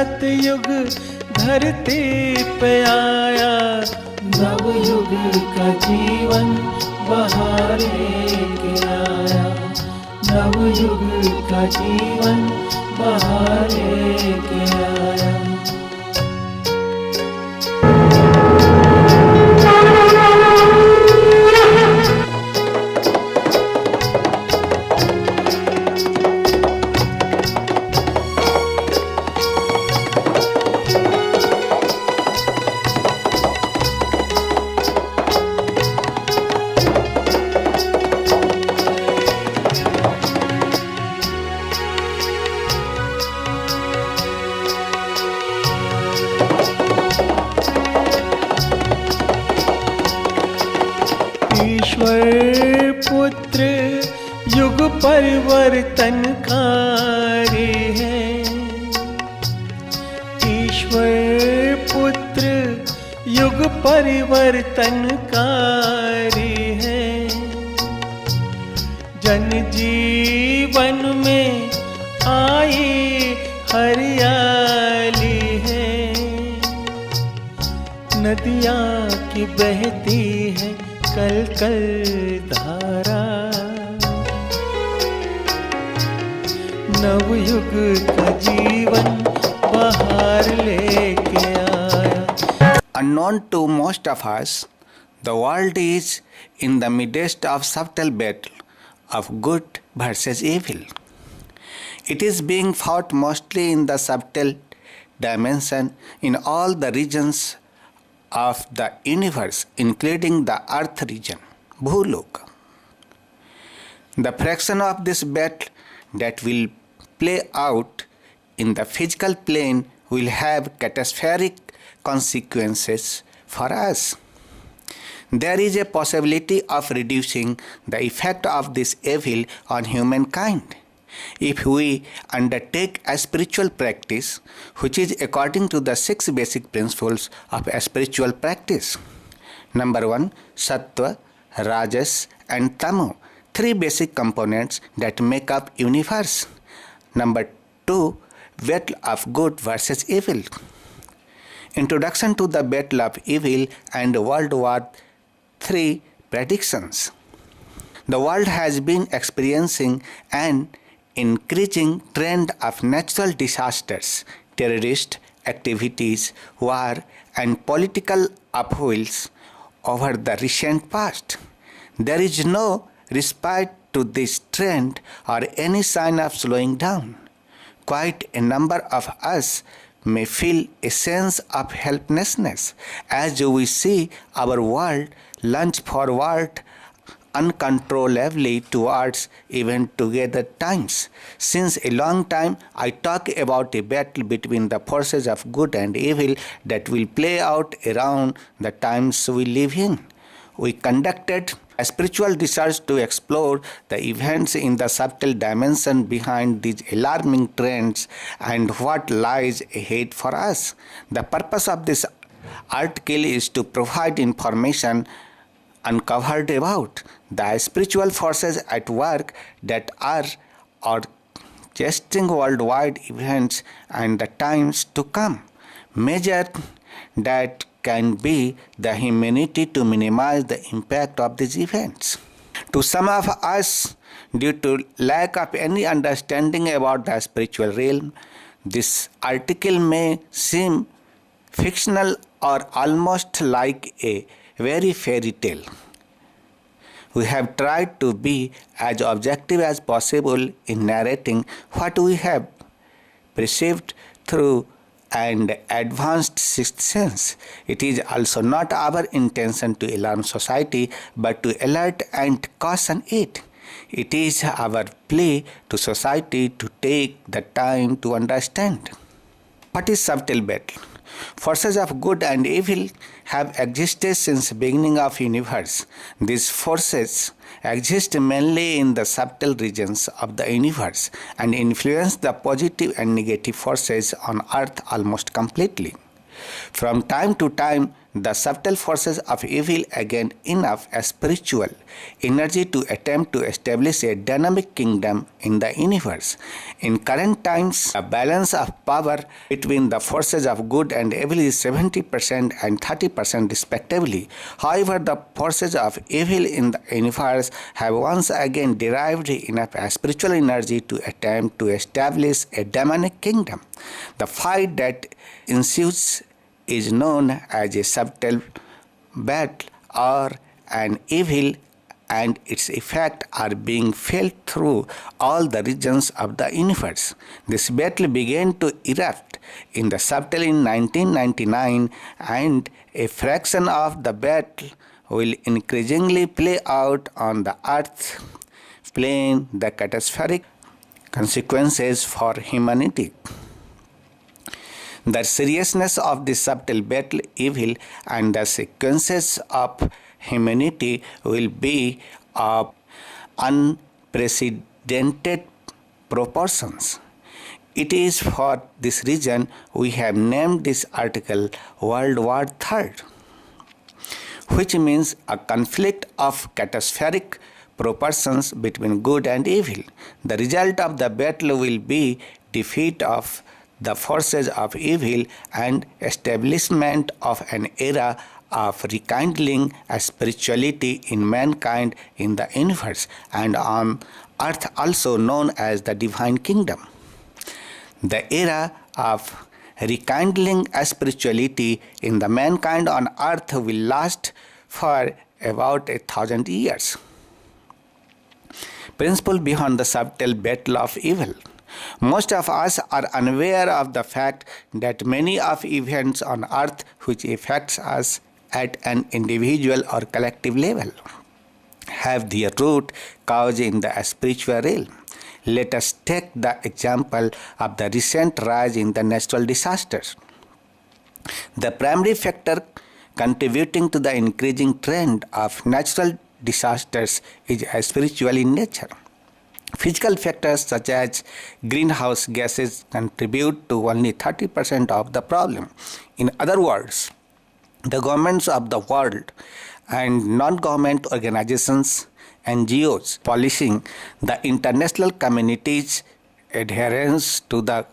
सतयुग धरती पे आया, नवयुग का जीवन बहारे के आया, नवयुग का जीवन बहारे के आया। ईश्वर पुत्र युग परिवर्तनकारी है, ईश्वर पुत्र युग परिवर्तनकारी है। जन जीवन में आई हरियाली है, नदियाँ की बहती है कल कल धारा, नवयुग का जीवन बाहर लेके आया। Unknown to most of us, the world is in the midst of subtle battle of good versus evil. It is being fought mostly in the subtle dimension in all the regions of the universe, including the earth region, Bhuloka. The fraction of this battle that will play out in the physical plane will have catastrophic consequences for us. There is a possibility of reducing the effect of this evil on humankind if we undertake a spiritual practice which is according to the 6 basic principles of a spiritual practice. Number 1, Sattva, Rajas and Tamo, 3 basic components that make up universe. Number 2, battle of good versus evil. Introduction to the battle of evil and World War III predictions. The world has been experiencing an increasing trend of natural disasters, terrorist activities, war, and political upheavals over the recent past. There is no respite to this trend or any sign of slowing down. Quite a number of us may feel a sense of helplessness as we see our world lunge forward uncontrollably towards even together times. Since a long time, I talk about a battle between the forces of good and evil that will play out around the times we live in. We conducted a spiritual research to explore the events in the subtle dimension behind these alarming trends and what lies ahead for us. The purpose of this article is to provide information uncovered about the spiritual forces at work that are orchestrating worldwide events and the times to come. Measure that can be the humanity to minimize the impact of these events. To some of us, due to lack of any understanding about the spiritual realm, this article may seem fictional or almost like a very fairy tale. We have tried to be as objective as possible in narrating what we have perceived through an advanced sixth sense. It is also not our intention to alarm society, but to alert and caution it. It is our plea to society to take the time to understand. What is subtle battle? Forces of good and evil have existed since the beginning of the universe. These forces exist mainly in the subtle regions of the universe and influence the positive and negative forces on earth almost completely. From time to time, the subtle forces of evil again enough spiritual energy to attempt to establish a dynamic kingdom in the universe. In current times, the balance of power between the forces of good and evil is 70% and 30% respectively. However, the forces of evil in the universe have once again derived enough spiritual energy to attempt to establish a demonic kingdom. The fight that ensues is known as a subtle battle or an evil, and its effects are being felt through all the regions of the universe. This battle began to erupt in the subtle in 1999, and a fraction of the battle will increasingly play out on the earth plane, the catastrophic consequences for humanity. The seriousness of the subtle battle evil and the sequences of humanity will be of unprecedented proportions. It is for this reason we have named this article World War III, which means a conflict of catastrophic proportions between good and evil. The result of the battle will be defeat of the forces of evil and establishment of an era of rekindling spirituality in mankind in the universe and on earth, also known as the divine kingdom. The era of rekindling spirituality in the mankind on earth will last for about 1,000 years. Principle behind the subtle battle of evil. Most of us are unaware of the fact that many of events on earth which affects us at an individual or collective level have their root cause in the spiritual realm. Let us take the example of the recent rise in the natural disasters. The primary factor contributing to the increasing trend of natural disasters is spiritual in nature. Physical factors such as greenhouse gases contribute to only 30% of the problem. In other words, the governments of the world and non-government organizations, NGOs, policing the international community's adherence to the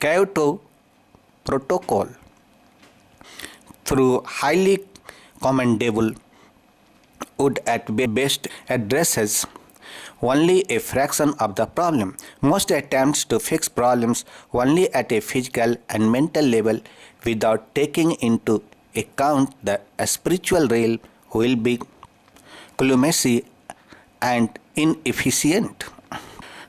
Kyoto Protocol through highly commendable would at best addresses only a fraction of the problem. Most attempts to fix problems only at a physical and mental level without taking into account the spiritual realm will be clumsy and inefficient.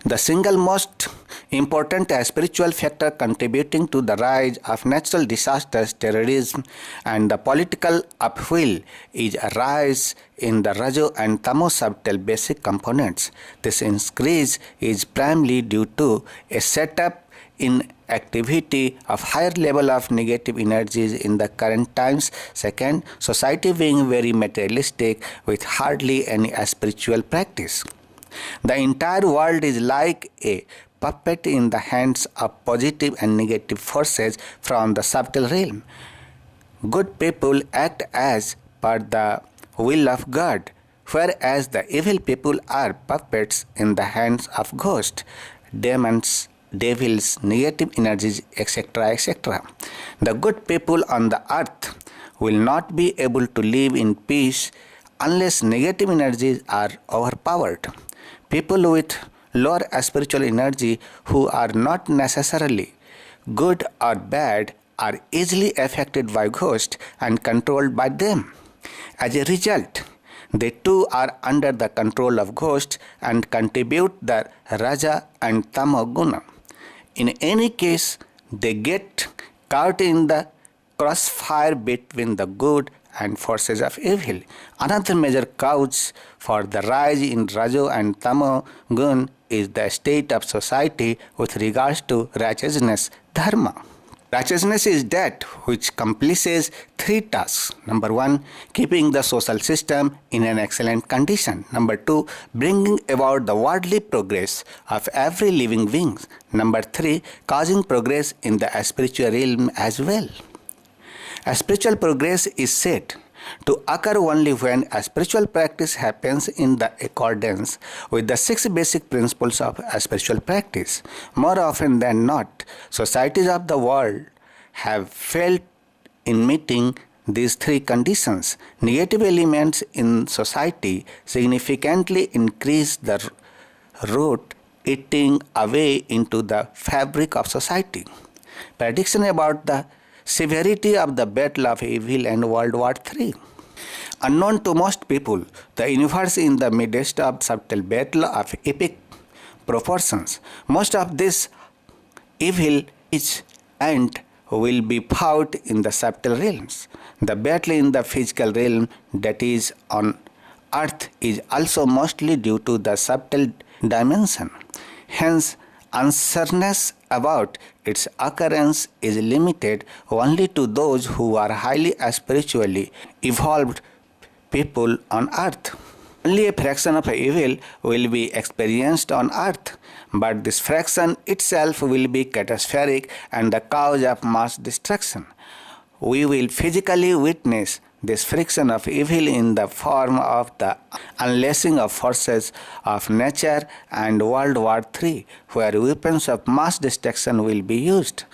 The single most important spiritual factor contributing to the rise of natural disasters, terrorism, and the political upheaval is a rise in the Rajo and Tamo subtle basic components. This increase is primarily due to a setup in activity of higher level of negative energies in the current times. Second, society being very materialistic with hardly any spiritual practice. The entire world is like a puppet in the hands of positive and negative forces from the subtle realm. Good people act as per the will of God, whereas the evil people are puppets in the hands of ghosts, demons, devils, negative energies, etc., etc. The good people on the earth will not be able to live in peace unless negative energies are overpowered. People with lower spiritual energy who are not necessarily good or bad are easily affected by ghosts and controlled by them. As a result, they too are under the control of ghosts and contribute the Raja and Tamo guna. In any case, they get caught in the crossfire between the good and forces of evil. Another major cause for the rise in Rajo and Tamo gun is the state of society with regards to righteousness, dharma. Righteousness is that which accomplishes three tasks. Number 1, keeping the social system in an excellent condition. Number 2, bringing about the worldly progress of every living being. Number 3, causing progress in the spiritual realm as well. A spiritual progress is said to occur only when a spiritual practice happens in the accordance with the 6 basic principles of a spiritual practice. More often than not, societies of the world have failed in meeting these 3 conditions. Negative elements in society significantly increase the root eating away into the fabric of society. Prediction about the severity of the battle of evil and World War III. Unknown to most people, the universe in the midst of subtle battle of epic proportions. Most of this evil is and will be fought in the subtle realms. The battle in the physical realm, that is on earth, is also mostly due to the subtle dimension. Hence, uncertainty about its occurrence is limited only to those who are highly spiritually evolved people on earth. Only a fraction of evil will be experienced on earth, but this fraction itself will be catastrophic and the cause of mass destruction. We will physically witness this friction of evil in the form of the unleashing of forces of nature and World War III, where weapons of mass destruction will be used.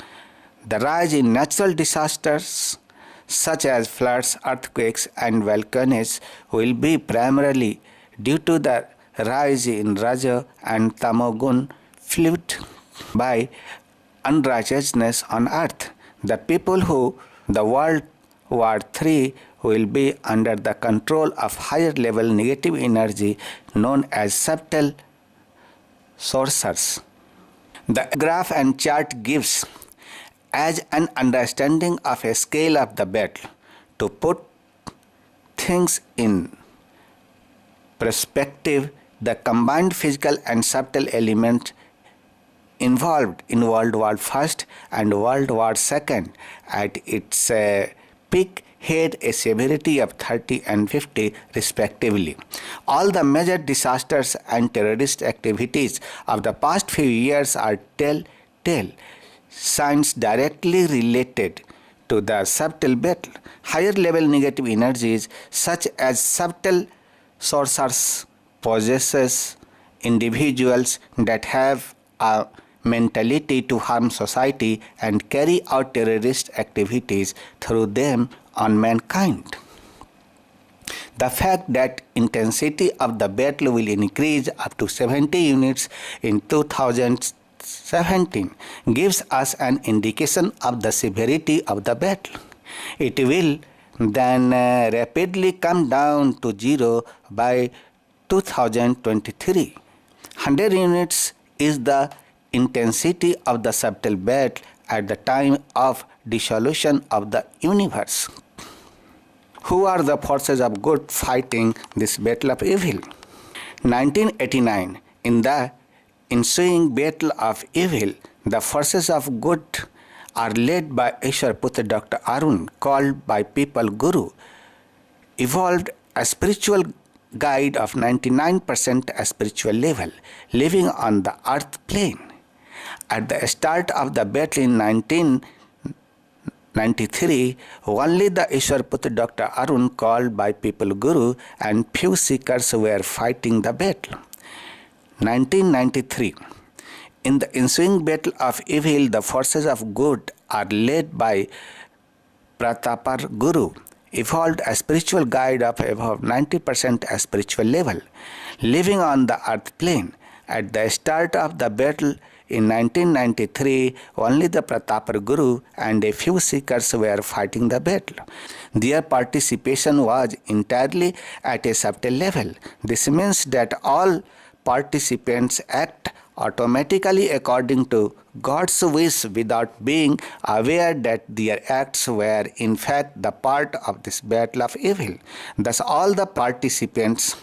The rise in natural disasters such as floods, earthquakes, and volcanoes will be primarily due to the rise in Raja and Tamogun fueled by unrighteousness on earth. The people who the World War III will be under the control of higher level negative energy known as subtle sorcerers. The graph and chart gives as an understanding of a scale of the battle. To put things in perspective, the combined physical and subtle elements involved in World War I and World War II at its peak had a severity of 30 and 50 respectively. All the major disasters and terrorist activities of the past few years are telltale signs directly related to the subtle battle. Higher level negative energies such as subtle sorcerers possesses individuals that have a mentality to harm society and carry out terrorist activities through them on mankind. The fact that intensity of the battle will increase up to 70 units in 2017 gives us an indication of the severity of the battle. It will then rapidly come down to 0 by 2023. 100 units is the intensity of the subtle battle at the time of dissolution of the universe. Who are the forces of good fighting this battle of evil? 1989, in the ensuing battle of evil, the forces of good are led by Ishwarputra Dr. Arun, called by people Guru, evolved a spiritual guide of 99% spiritual level, living on the earth plane. At the start of the battle in 1993, only the Ishwarputra Dr. Arun, called by people Guru, and few seekers were fighting the battle. 1993. In the ensuing battle of evil, the forces of good are led by Pratapar Guru, evolved a spiritual guide of above 90% spiritual level, living on the earth plane. At the start of the battle in 1993, only the Pratapar Guru and a few seekers were fighting the battle. Their participation was entirely at a subtle level. This means that all participants act automatically according to God's wish without being aware that their acts were in fact the part of this battle of evil. Thus, all the participants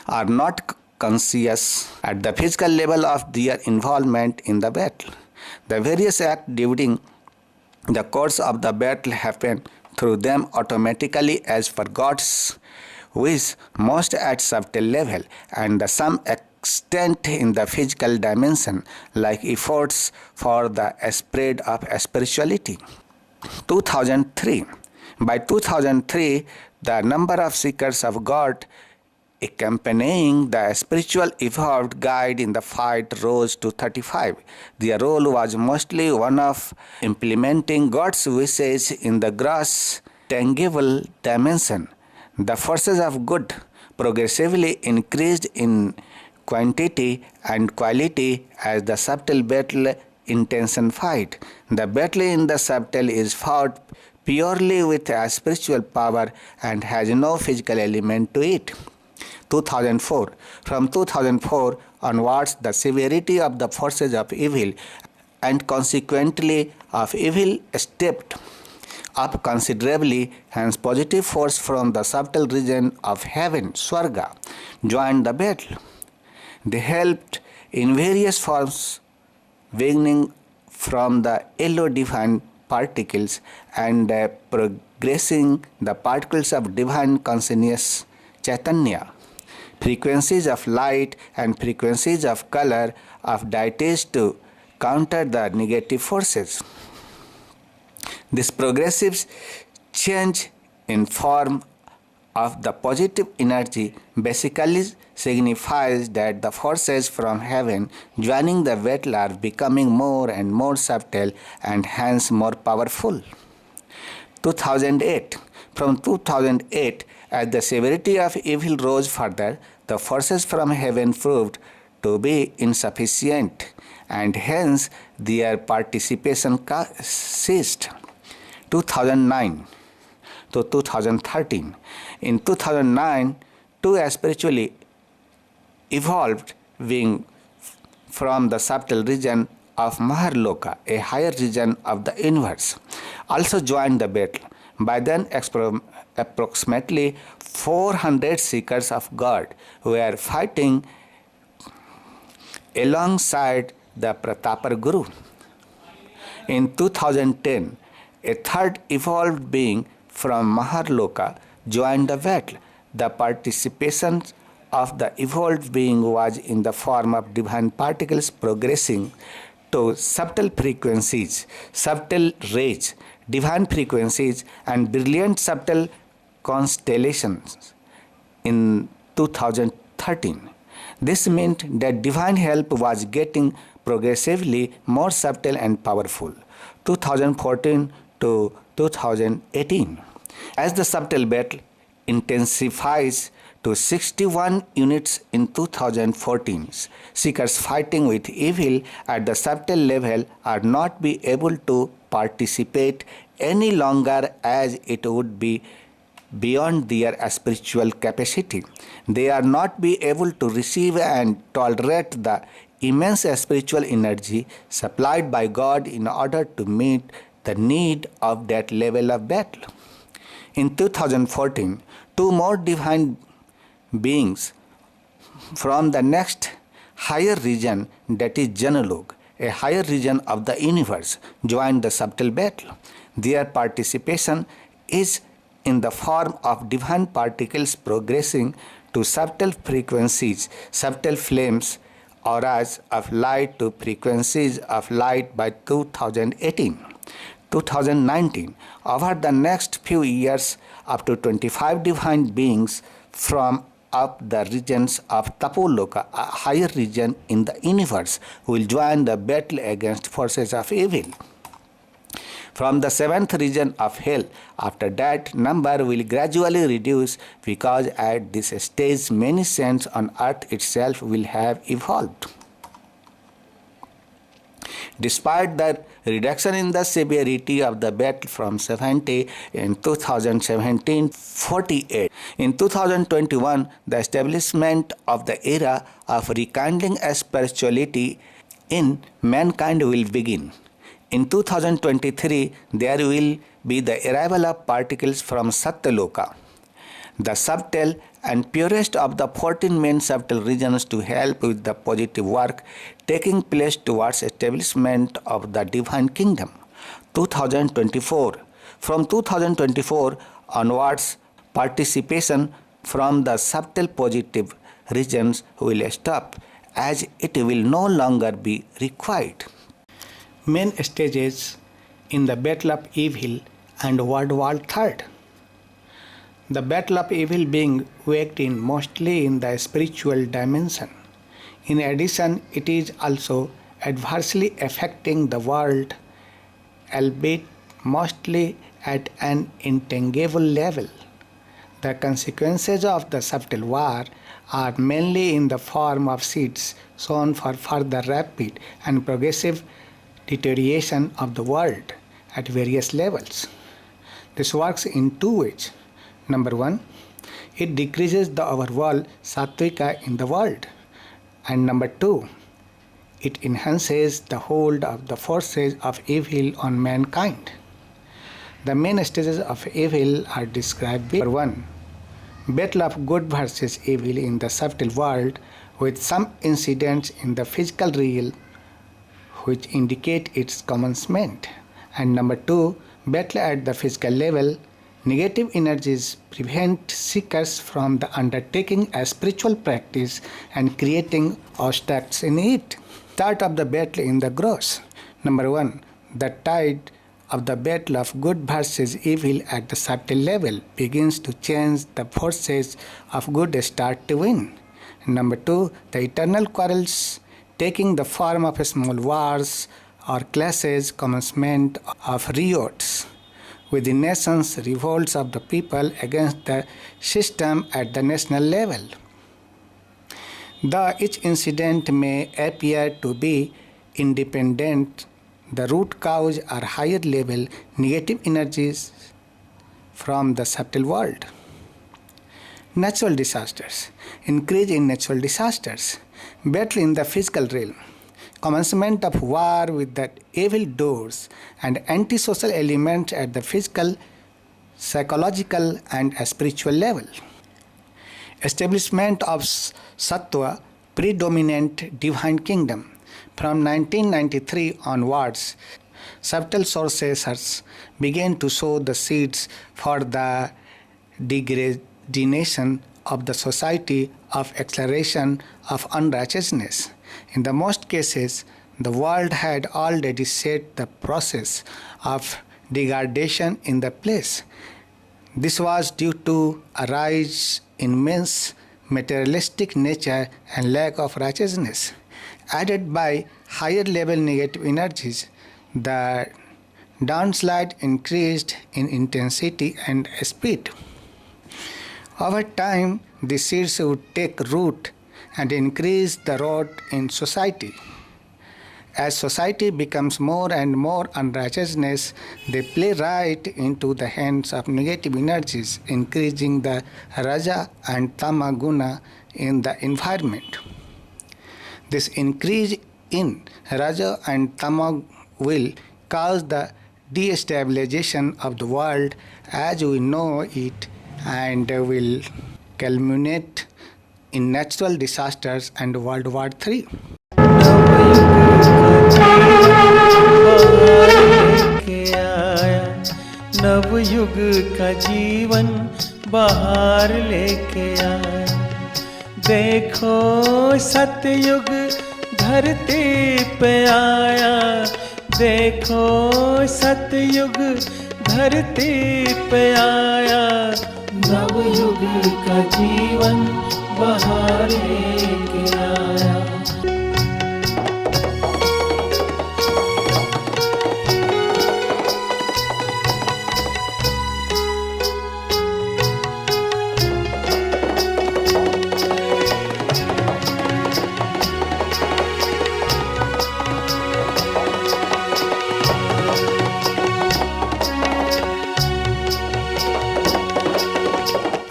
are not conscious at the physical level of their involvement in the battle. The various acts during the course of the battle happen through them automatically as per God's wish, most at subtle level, and the some extent in the physical dimension, like efforts for the spread of spirituality. 2003. By 2003, the number of seekers of God accompanying the spiritual evolved guide in the fight rose to 35. Their role was mostly one of implementing God's wishes in the gross, tangible dimension. The forces of good progressively increased in quantity and quality as the subtle battle intensified. The battle in the subtle is fought purely with a spiritual power and has no physical element to it. 2004. From 2004 onwards, the severity of the forces of evil and consequently of evil stepped up considerably, hence positive force from the subtle region of heaven, Swarga, joined the battle. They helped in various forms, beginning from the yellow divine particles and progressing the particles of divine consciousness, Chaitanya, frequencies of light and frequencies of color of deities to counter the negative forces. This progressive change in form of the positive energy basically signifies that the forces from heaven joining the battle are becoming more and more subtle and hence more powerful. 2008. From 2008, as the severity of evil rose further, the forces from heaven proved to be insufficient and hence their participation ceased. 2009 to 2013. In 2009, two spiritually evolved beings from the subtle region of Maharloka, a higher region of the universe, also joined the battle. By then, approximately 400 seekers of God were fighting alongside the Pratapar Guru. In 2010, a third evolved being from Maharloka joined the battle. The participation of the evolved being was in the form of divine particles progressing to subtle frequencies, subtle rays, divine frequencies, and brilliant subtle constellations in 2013. This meant that divine help was getting progressively more subtle and powerful. 2014 to 2018. As the subtle battle intensifies to 61 units in 2014, seekers fighting with evil at the subtle level are not be able to participate any longer as it would be beyond their spiritual capacity. They are not be able to receive and tolerate the immense spiritual energy supplied by God in order to meet the need of that level of battle. In 2014, two more divine beings from the next higher region, that is Janalok, a higher region of the universe, joined the subtle battle. Their participation is in the form of divine particles progressing to subtle frequencies, subtle flames, auras of light to frequencies of light by 2018. 2019. Over the next few years, up to 25 divine beings from up the regions of Tapoloka, a higher region in the universe, will join the battle against forces of evil. From the seventh region of hell, after that number will gradually reduce because at this stage many saints on earth itself will have evolved. Despite the reduction in the severity of the battle from 70 in 2017, 48. In 2021, the establishment of the era of rekindling spirituality in mankind will begin. In 2023, there will be the arrival of particles from Satyaloka, the subtle and purest of the 14 main subtle regions, to help with the positive work taking place towards establishment of the divine kingdom. 2024. From 2024 onwards, participation from the subtle positive regions will stop as it will no longer be required. Main stages in the battle of evil and World War III. The battle of evil being waged in mostly in the spiritual dimension. In addition, it is also adversely affecting the world, albeit mostly at an intangible level. The consequences of the subtle war are mainly in the form of seeds sown for further rapid and progressive deterioration of the world at various levels. This works in two ways. Number one, it decreases the overall sattvika in the world. And number two, it enhances the hold of the forces of evil on mankind. The main stages of evil are described below. Number one, battle of good versus evil in the subtle world, with some incidents in the physical realm which indicate its commencement. And number two, battle at the physical level. Negative energies prevent seekers from the undertaking a spiritual practice and creating obstacles in it. Start of the battle in the gross. Number one, the tide of the battle of good versus evil at the subtle level begins to change. The forces of good start to win. Number two, the eternal quarrels taking the form of small wars or clashes, commencement of riots within nations, revolts of the people against the system at the national level. Though each incident may appear to be independent, the root cause are higher level negative energies from the subtle world. Natural disasters. Increase in natural disasters. Battle in the physical realm. Commencement of war with the evil doers and antisocial elements at the physical, psychological and spiritual level. Establishment of Sattva, predominant divine kingdom. From 1993 onwards, subtle sorcerers began to sow the seeds for the degradation of the society, of acceleration of unrighteousness. In the most cases, the world had already set the process of degradation in the place. This was due to a rise in men's materialistic nature and lack of righteousness. Added by higher level negative energies, the downslide increased in intensity and speed. Over time, the seeds would take root and increase the rot in society. As society becomes more and more unrighteousness, they play right into the hands of negative energies, increasing the Raja and Tama guna in the environment. This increase in Raja and Tama will cause the destabilization of the world as we know it and will culminate in natural disasters and World War III. Navyug का जीवन बहार लेके आया। देखो सतयुग धरती पे आया। देखो सतयुग धरती पे आया। नवयुग का जीवन बहार लेके आया।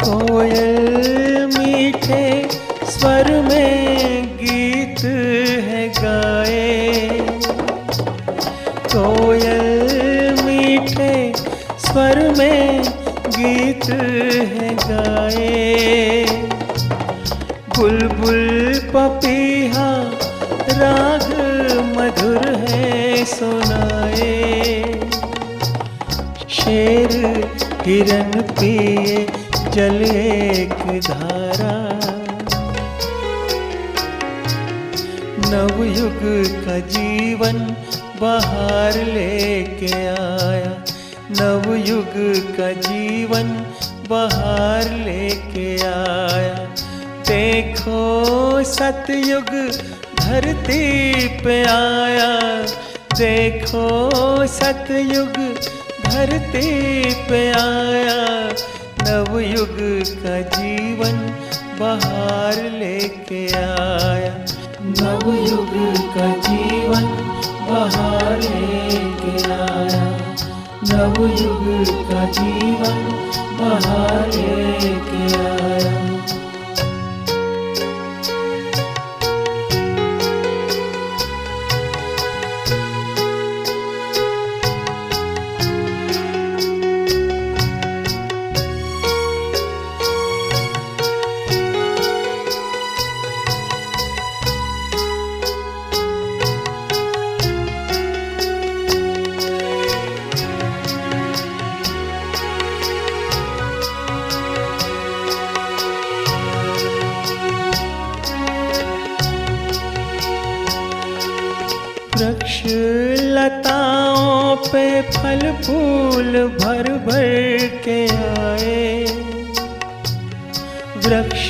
कोयल मीठे स्वर में गीत है गाए। कोयल मीठे स्वर में गीत है गाए। बुलबुल पपीहा राग मधुर है सुनाए। शेर हिरन पिए जल एक धारा। नवयुग का जीवन बाहर लेके आया, नवयुग का जीवन बाहर लेके आया। देखो सतयुग धरती पे आया, देखो सतयुग धरती पे आया, नवयुग का जीवन बाहर लेके आया। नवयुग का जीवन बाहर लेके आया, नवयुग का जीवन बाहर लेके आया। वृक्ष लताओं पे फल फूल भर भर के आए, वृक्ष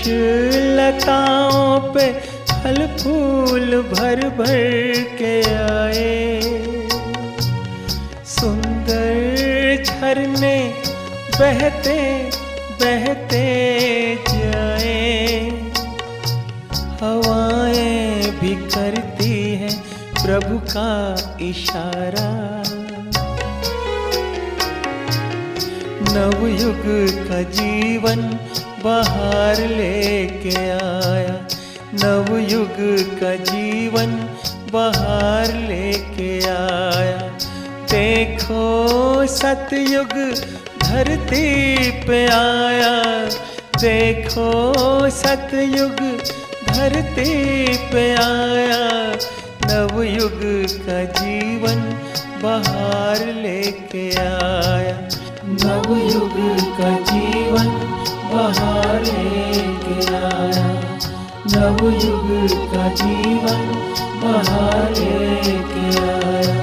लताओं पे फल फूल भर भर के आए। सुंदर झरने बहते बहते जाए, हवाएं भी करती हैं प्रभु का इशारा। नवयुग का जीवन बाहर लेके आया, नवयुग का जीवन बाहर लेके आया। देखो सतयुग धरती पे आया, देखो सतयुग धरती पे आया, नवयुग का जीवन बाहर लेके आया। नवयुग का जीवन बाहर लेके आया, नवयुग का जीवन बाहर लेके आया।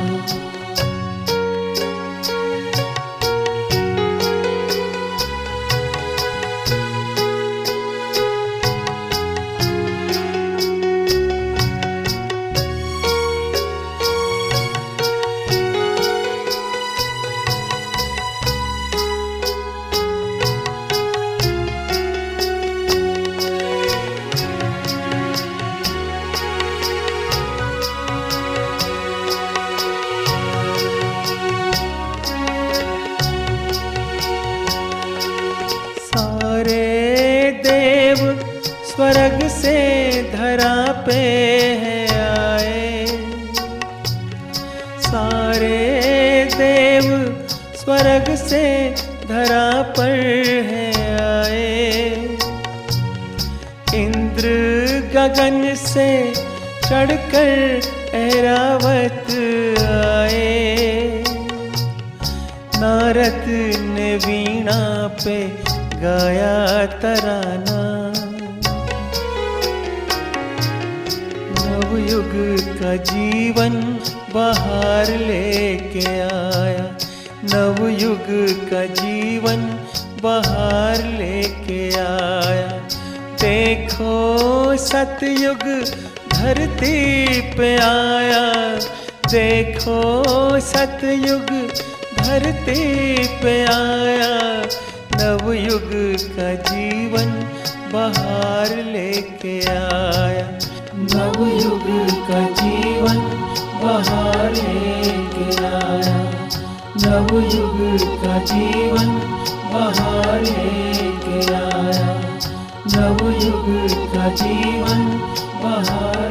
स्वर्ग से धरा पे है आए, सारे देव स्वर्ग से धरा पर है आए। इंद्र गगन से चढ़कर ऐरावत आए, नारद ने वीणा पे गाया तराना। नवयुग का जीवन बाहर लेके आया, नवयुग का जीवन बाहर लेके आया। देखो सतयुग धरती पे आया, देखो सतयुग धरती पे आया, नवयुग का जीवन बाहर लेके आया। नवयुग का जीवन बाहर लेके आया, नवयुग का जीवन बाहर लेके आया, नवयुग का जीवन बाहर